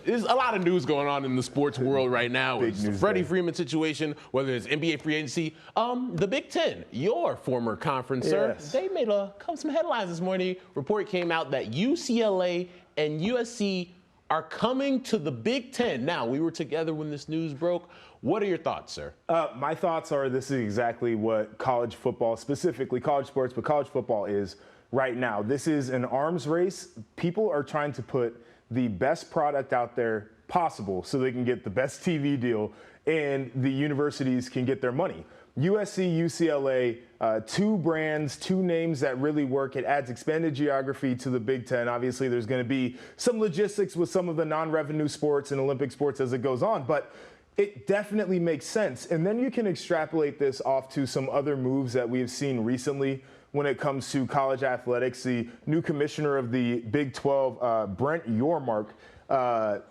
There's a lot of news going on in the sports world right now. It's the Freddie Freeman situation, whether it's NBA free agency. The Big Ten, your former conference, sir, they made some headlines this morning. Report came out that UCLA and USC are coming to the Big Ten. Now, we were together when this news broke. What are your thoughts, sir? My thoughts are this is exactly what college football, specifically college sports, but college football is right now. This is an arms race. People are trying to put the best product out there possible so they can get the best TV deal and the universities can get their money. USC, UCLA, two brands, two names that really work. It adds expanded geography to the Big Ten. Obviously, there's going to be some logistics with some of the non-revenue sports and Olympic sports as it goes on, but it definitely makes sense. And then you can extrapolate this off to some other moves that we've seen recently when it comes to college athletics. The new commissioner of the Big 12, Brent Yormark,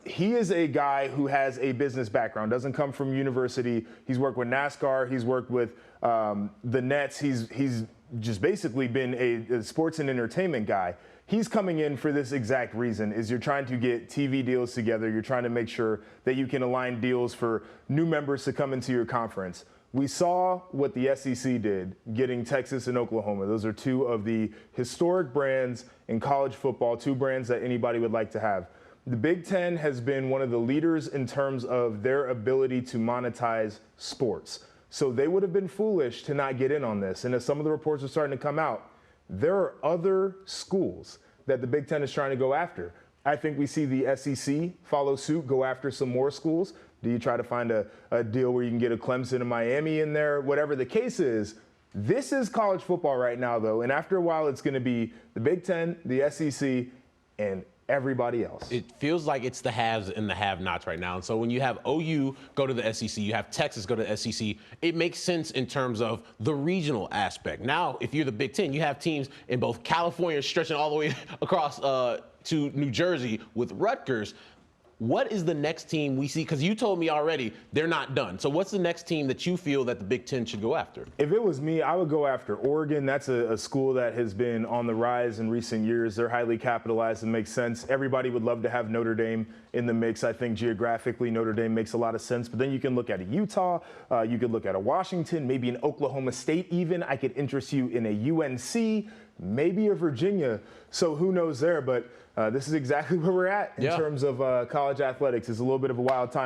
he is a guy who has a business background, doesn't come from university. He's worked with NASCAR. He's worked with the Nets. He's just basically been a sports and entertainment guy. He's coming in for this exact reason, is you're trying to get TV deals together. You're trying to make sure that you can align deals for new members to come into your conference. We saw what the SEC did, getting Texas and Oklahoma. Those are two of the historic brands in college football, two brands that anybody would like to have. The Big Ten has been one of the leaders in terms of their ability to monetize sports. So they would have been foolish to not get in on this. And as some of the reports are starting to come out, there are other schools that the Big Ten is trying to go after. I think we see the SEC follow suit, go after some more schools. Do you try to find a deal where you can get a Clemson and Miami in there? Whatever the case is, this is college football right now, though. And after a while, it's going to be the Big Ten, the SEC, and everybody else. It feels like it's the haves and the have-nots right now. And so when you have OU go to the SEC, you have Texas go to the SEC, it makes sense in terms of the regional aspect. Now, if you're the Big Ten, you have teams in both California stretching all the way across to New Jersey with Rutgers. What is the next team we see? Because you told me already they're not done. So what's the next team that you feel that the Big Ten should go after? If it was me, I would go after Oregon. That's a school that has been on the rise in recent years. They're highly capitalized and makes sense. Everybody would love to have Notre Dame in the mix. I think geographically Notre Dame makes a lot of sense. But then you can look at a Utah. You could look at a Washington, maybe an Oklahoma State even. I could interest you in a UNC, maybe a Virginia. So who knows there? But this is exactly where we're at in terms of college athletics. It's a little bit of a wild time.